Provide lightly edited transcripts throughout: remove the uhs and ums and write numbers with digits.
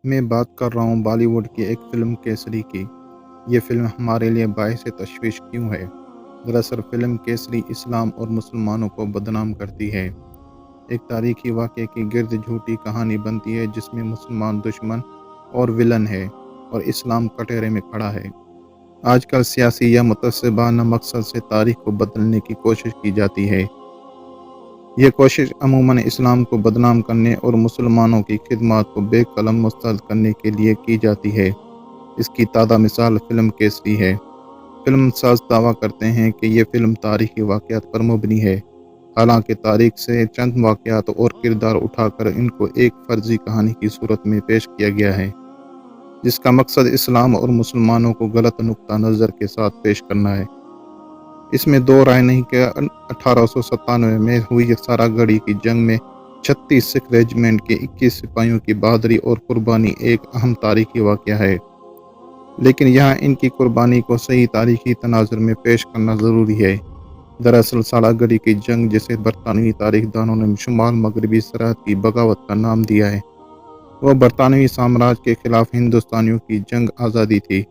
میں بات کر رہا ہوں بالی ووڈ کی ایک فلم کیسری کی۔ یہ فلم ہمارے لیے باعث تشویش کیوں ہے؟ دراصل فلم کیسری اسلام اور مسلمانوں کو بدنام کرتی ہے۔ ایک تاریخی واقعے کی گرد جھوٹی کہانی بنتی ہے جس میں مسلمان دشمن اور ولن ہے اور اسلام کٹہرے میں کھڑا ہے۔ آج کل سیاسی یا متعصبانہ مقصد سے تاریخ کو بدلنے کی کوشش کی جاتی ہے۔ یہ کوشش عموماً اسلام کو بدنام کرنے اور مسلمانوں کی خدمات کو بے قلم مسترد کرنے کے لیے کی جاتی ہے۔ اس کی تازہ مثال فلم کیسری ہے۔ فلم ساز دعویٰ کرتے ہیں کہ یہ فلم تاریخی واقعات پر مبنی ہے، حالانکہ تاریخ سے چند واقعات اور کردار اٹھا کر ان کو ایک فرضی کہانی کی صورت میں پیش کیا گیا ہے، جس کا مقصد اسلام اور مسلمانوں کو غلط نقطہ نظر کے ساتھ پیش کرنا ہے۔ اس میں دو رائے نہیں کہ 1897 میں ہوئی سارا گڑھی کی جنگ میں 36 سکھ ریجیمنٹ کے 21 سپاہیوں کی بہادری اور قربانی ایک اہم تاریخی واقعہ ہے، لیکن یہاں ان کی قربانی کو صحیح تاریخی تناظر میں پیش کرنا ضروری ہے۔ دراصل سالہ گڑھی کی جنگ، جسے برطانوی تاریخ دانوں نے شمال مغربی سرحد کی بغاوت کا نام دیا ہے، وہ برطانوی سامراج کے خلاف ہندوستانیوں کی جنگ آزادی تھی۔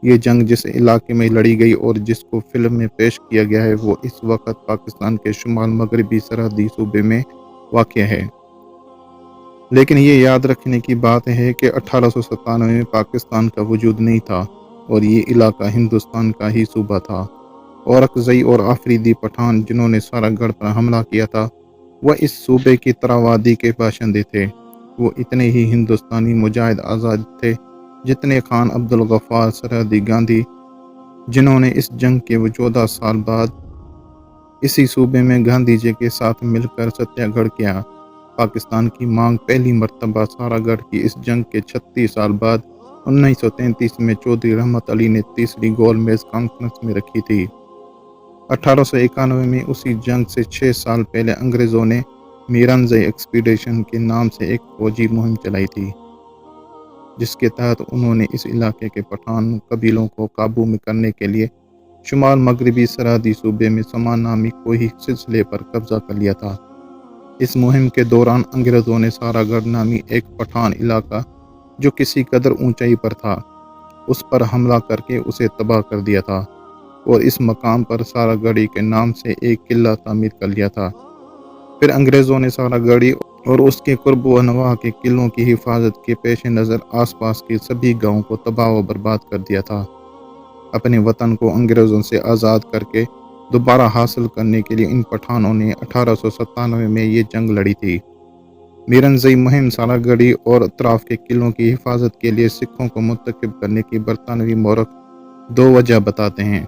یہ جنگ جس علاقے میں لڑی گئی اور جس کو فلم میں پیش کیا گیا ہے، وہ اس وقت پاکستان کے شمال مغربی سرحدی صوبے میں واقع ہے۔ لیکن یہ یاد رکھنے کی بات ہے کہ 1897 میں پاکستان کا وجود نہیں تھا اور یہ علاقہ ہندوستان کا ہی صوبہ تھا۔ اورکزئی اور آفریدی پٹھان جنہوں نے سارا گڑھ پر حملہ کیا تھا، وہ اس صوبے کی تراوادی کے باشندے تھے۔ وہ اتنے ہی ہندوستانی مجاہد آزاد تھے جتنے خان عبدالغفار سرحدی گاندھی، جنہوں نے اس جنگ کے 14 سال بعد اسی صوبے میں گاندھی جی کے ساتھ مل کر ستیہ گرہ کیا۔ پاکستان کی مانگ پہلی مرتبہ سارا گڑھ کی اس جنگ کے 36 سال بعد 1933 میں چودھری رحمت علی نے تیسری گول میز کانفرنس میں رکھی تھی۔ 1891 میں اسی جنگ سے 6 سال پہلے انگریزوں نے میرنزئی ایکسپیڈیشن کے نام سے ایک فوجی مہم چلائی تھی، جس کے تحت انہوں نے اس علاقے کے پٹھان قبیلوں کو قابو میں کرنے کے لیے شمال مغربی سرحدی صوبے میں سمان نامی کوئی سلسلے پر قبضہ کر لیا تھا۔ اس مہم کے دوران انگریزوں نے سارا گڑھ نامی ایک پٹھان علاقہ، جو کسی قدر اونچائی پر تھا، اس پر حملہ کر کے اسے تباہ کر دیا تھا اور اس مقام پر سارا گڑھی کے نام سے ایک قلعہ تعمیر کر لیا تھا۔ پھر انگریزوں نے سارا گڑھی اور اس کے قرب و نواح کے قلعوں کی حفاظت کے پیش نظر آس پاس کے سبھی گاؤں کو تباہ و برباد کر دیا تھا۔ اپنے وطن کو انگریزوں سے آزاد کر کے دوبارہ حاصل کرنے کے لیے ان پٹھانوں نے 1897 میں یہ جنگ لڑی تھی۔ میرنزئی مہم سارا گڑھی اور اطراف کے قلعوں کی حفاظت کے لیے سکھوں کو منتخب کرنے کی برطانوی مورخ دو وجہ بتاتے ہیں۔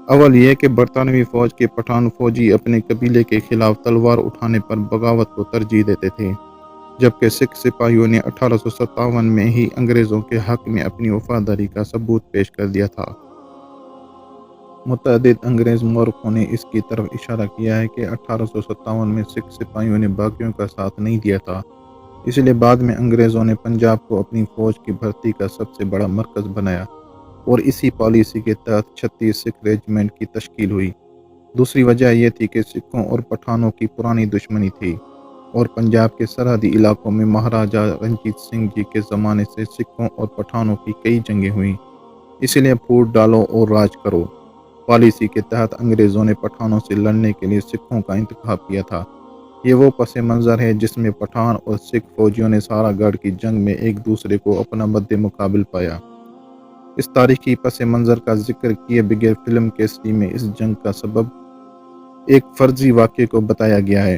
اول یہ کہ برطانوی فوج کے پٹھان فوجی اپنے قبیلے کے خلاف تلوار اٹھانے پر بغاوت کو ترجیح دیتے تھے، جبکہ سکھ سپاہیوں نے 1857 میں ہی انگریزوں کے حق میں اپنی وفاداری کا ثبوت پیش کر دیا تھا۔ متعدد انگریز مورخوں نے اس کی طرف اشارہ کیا ہے کہ 1857 میں سکھ سپاہیوں نے باقیوں کا ساتھ نہیں دیا تھا، اس لیے بعد میں انگریزوں نے پنجاب کو اپنی فوج کی بھرتی کا سب سے بڑا مرکز بنایا اور اسی پالیسی کے تحت 36 سکھ ریجیمنٹ کی تشکیل ہوئی۔ دوسری وجہ یہ تھی کہ سکھوں اور پٹھانوں کی پرانی دشمنی تھی اور پنجاب کے سرحدی علاقوں میں مہاراجہ رنجیت سنگھ جی کے زمانے سے سکھوں اور پٹھانوں کی کئی جنگیں ہوئیں، اس لیے پھوٹ ڈالو اور راج کرو پالیسی کے تحت انگریزوں نے پٹھانوں سے لڑنے کے لیے سکھوں کا انتخاب کیا تھا۔ یہ وہ پس منظر ہے جس میں پٹھان اور سکھ فوجیوں نے سارا گڑھ کی جنگ میں ایک دوسرے کو اپنا مد مقابل پایا۔ اس تاریخی پس منظر کا ذکر کیے بغیر فلم کیسری میں اس جنگ کا سبب ایک فرضی واقعے کو بتایا گیا ہے۔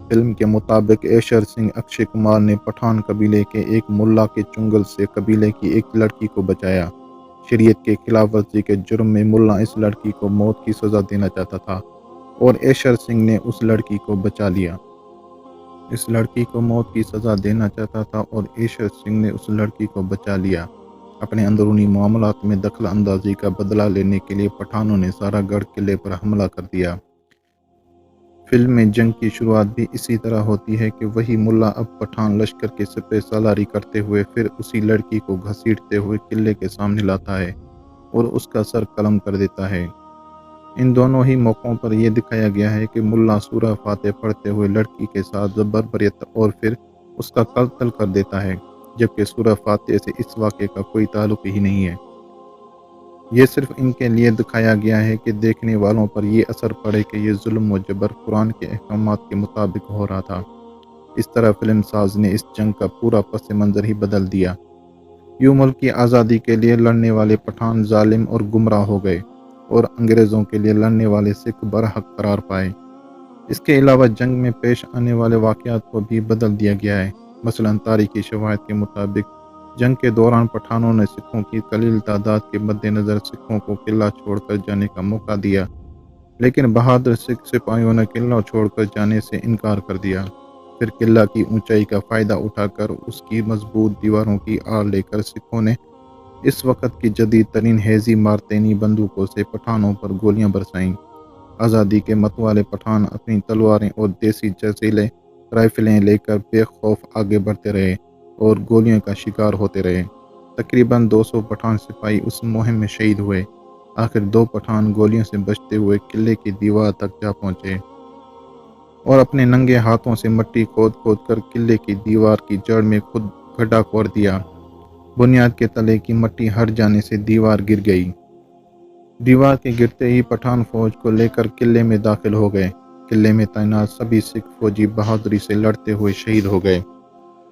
فلم کے مطابق ایشر سنگھ اکشے کمار نے پٹھان قبیلے کے ایک ملا کے چنگل سے قبیلے کی ایک لڑکی کو بچایا۔ شریعت کے خلاف ورزی کے جرم میں ملا اس لڑکی کو موت کی سزا دینا چاہتا تھا اور ایشر سنگھ نے اس لڑکی کو بچا لیا۔ اس لڑکی کو موت کی سزا دینا چاہتا تھا اور ایشر سنگھ نے اس لڑکی کو بچا لیا۔ اپنے اندرونی معاملات میں دخل اندازی کا بدلہ لینے کے لیے پٹھانوں نے سارا گڑھ قلعے پر حملہ کر دیا۔ فلم میں جنگ کی شروعات بھی اسی طرح ہوتی ہے کہ وہی ملا اب پٹھان لشکر کے سپہ سالاری کرتے ہوئے پھر اسی لڑکی کو گھسیٹتے ہوئے قلعے کے سامنے لاتا ہے اور اس کا سر قلم کر دیتا ہے۔ ان دونوں ہی موقعوں پر یہ دکھایا گیا ہے کہ ملا سورہ فاتح پڑھتے ہوئے لڑکی کے ساتھ بربریت اور پھر اس کا قتل کر دیتا ہے۔ جبکہ سورہ فاتحہ سے اس واقعے کا کوئی تعلق ہی نہیں ہے۔ یہ صرف ان کے لیے دکھایا گیا ہے کہ دیکھنے والوں پر یہ اثر پڑے کہ یہ ظلم و جبر قرآن کے احکامات کے مطابق ہو رہا تھا۔ اس طرح فلم ساز نے اس جنگ کا پورا پس منظر ہی بدل دیا۔ یوں ملک کی آزادی کے لیے لڑنے والے پٹھان ظالم اور گمراہ ہو گئے اور انگریزوں کے لیے لڑنے والے سکھ برحق قرار پائے۔ اس کے علاوہ جنگ میں پیش آنے والے واقعات کو بھی بدل دیا گیا ہے۔ مثلاً تاریخی شواہد کے مطابق جنگ کے دوران پٹھانوں نے سکھوں کی قلیل تعداد کے مد نظر سکھوں کو قلعہ چھوڑ کر جانے کا موقع دیا، لیکن بہادر سکھ سپاہیوں نے قلعہ چھوڑ کر جانے سے انکار کر دیا۔ پھر قلعہ کی اونچائی کا فائدہ اٹھا کر اس کی مضبوط دیواروں کی آڑ لے کر سکھوں نے اس وقت کی جدید ترین ہیزی مارتینی بندوقوں سے پٹھانوں پر گولیاں برسائیں۔ آزادی کے متوالے پٹھان اپنی تلواریں اور دیسی جزیلے رائفلیں لے کر بے خوف آگے بڑھتے رہے اور گولیوں کا شکار ہوتے رہے۔ تقریباً 200 پٹھان سپاہی اس مہم میں شہید ہوئے۔ آخر 2 پٹھان گولیوں سے بچتے ہوئے قلعے کی دیوار تک جا پہنچے اور اپنے ننگے ہاتھوں سے مٹی کھود کھود کر قلعے کی دیوار کی جڑ میں خود گڈھا کھود دیا۔ بنیاد کے تلے کی مٹی ہٹ جانے سے دیوار گر گئی۔ دیوار کے گرتے ہی پٹھان فوج کو لے کر قلعے میں داخل ہو گئے۔ قلعے میں تعینات سبھی سکھ فوجی بہادری سے لڑتے ہوئے شہید ہو گئے۔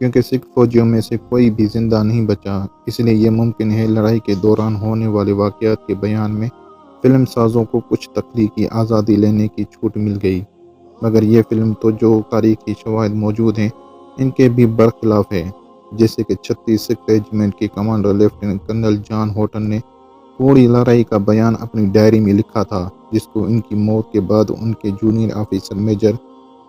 کیونکہ سکھ فوجیوں میں سے کوئی بھی زندہ نہیں بچا، اس لیے یہ ممکن ہے لڑائی کے دوران ہونے والے واقعات کے بیان میں فلم سازوں کو کچھ تخلیقی آزادی لینے کی چھوٹ مل گئی، مگر یہ فلم تو جو تاریخی شواہد موجود ہیں ان کے بھی برخلاف ہے۔ جیسے کہ 36 سکھ ریجمنٹ کے کمانڈر لیفٹیننٹ کرنل جان ہوٹن نے پوری لڑائی کا بیان اپنی ڈائری میں لکھا تھا، جس کو ان کی موت کے بعد ان کے جونیئر آفیسر میجر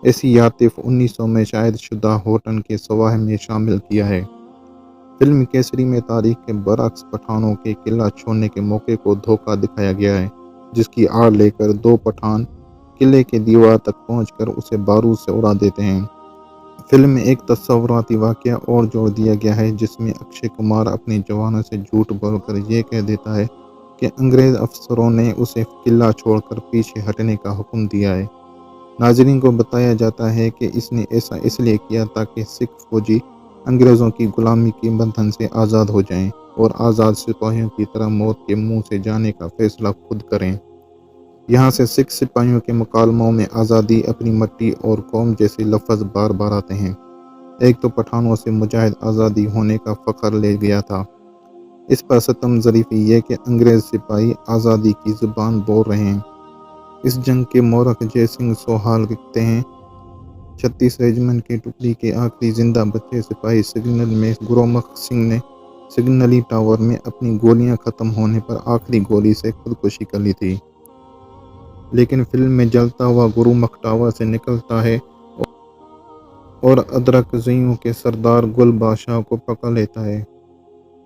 ایسی عاطف 1900 میں شاہد شدہ ہوٹن کے سواہم میں شامل کیا ہے۔ فلم کیسری میں تاریخ کے برعکس پٹھانوں کے قلعہ چھوڑنے کے موقع کو دھوکہ دکھایا گیا ہے، جس کی آڑ لے کر 2 پٹھان قلعے کی دیوار تک پہنچ کر اسے بارود سے اڑا دیتے ہیں۔ فلم میں ایک تصوراتی واقعہ اور جوڑ دیا گیا ہے، جس میں اکشے کمار اپنے جوانوں سے جھوٹ بول کر یہ کہہ دیتا ہے کہ انگریز افسروں نے اسے قلعہ چھوڑ کر پیچھے ہٹنے کا حکم دیا ہے۔ ناظرین کو بتایا جاتا ہے کہ اس نے ایسا اس لیے کیا تاکہ سکھ فوجی انگریزوں کی غلامی کے بندھن سے آزاد ہو جائیں اور آزاد سپاہیوں کی طرح موت کے منہ سے جانے کا فیصلہ خود کریں۔ یہاں سے سکھ سپاہیوں کے مکالموں میں آزادی، اپنی مٹی اور قوم جیسے لفظ بار بار آتے ہیں۔ ایک تو پٹھانوں سے مجاہد آزادی ہونے کا فخر لے گیا تھا، اس پر ستم ظریفی یہ کہ انگریز سپاہی آزادی کی زبان بول رہے ہیں۔ اس جنگ کے مورخ جے سنگھ سوہال لکھتے ہیں، 36 ریجمنٹ کی ٹکڑی کے آخری زندہ بچے سپاہی سگنل میں گرومکھ سنگھ نے سگنلی ٹاور میں اپنی گولیاں ختم ہونے پر آخری گولی سے خودکشی کر لی تھی، لیکن فلم میں جلتا ہوا گرومکھ ٹاور سے نکلتا ہے اور ادرک زیوں کے سردار گل بادشاہ کو پکڑ لیتا ہے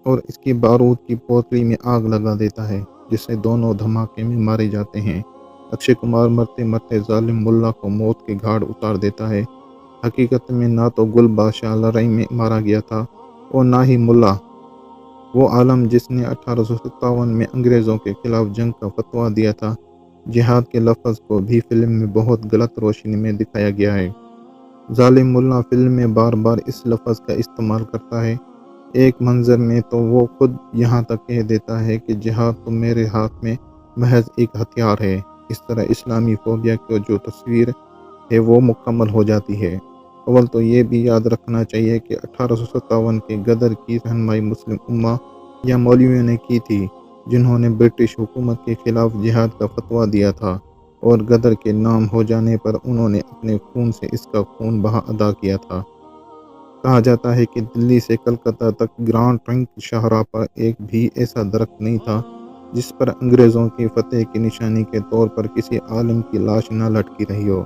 اور اس کی بارود کی پوتلی میں آگ لگا دیتا ہے، جس سے دونوں دھماکے میں مارے جاتے ہیں۔ اکشے کمار مرتے مرتے ظالم ملا کو موت کے گھاٹ اتار دیتا ہے۔ حقیقت میں نہ تو گل بادشاہ لڑائی میں مارا گیا تھا اور نہ ہی ملا، وہ عالم جس نے 1857 میں انگریزوں کے خلاف جنگ کا فتویٰ دیا تھا۔ جہاد کے لفظ کو بھی فلم میں بہت غلط روشنی میں دکھایا گیا ہے۔ ظالم ملا فلم میں بار بار اس لفظ کا استعمال کرتا ہے۔ ایک منظر میں تو وہ خود یہاں تک کہہ دیتا ہے کہ جہاد تو میرے ہاتھ میں محض ایک ہتھیار ہے۔ اس طرح اسلامی فوبیا کی جو تصویر ہے وہ مکمل ہو جاتی ہے۔ اول تو یہ بھی یاد رکھنا چاہیے کہ 1857 کے غدر کی رہنمائی مسلم امہ یا مولویوں نے کی تھی، جنہوں نے برٹش حکومت کے خلاف جہاد کا فتویٰ دیا تھا، اور غدر کے نام ہو جانے پر انہوں نے اپنے خون سے اس کا خون بہا ادا کیا تھا۔ کہا جاتا ہے کہ دلی سے کلکتہ تک گرانڈ ٹرنک شاہراہ پر ایک بھی ایسا درخت نہیں تھا جس پر انگریزوں کی فتح کی نشانی کے طور پر کسی عالم کی لاش نہ لٹکی رہی ہو۔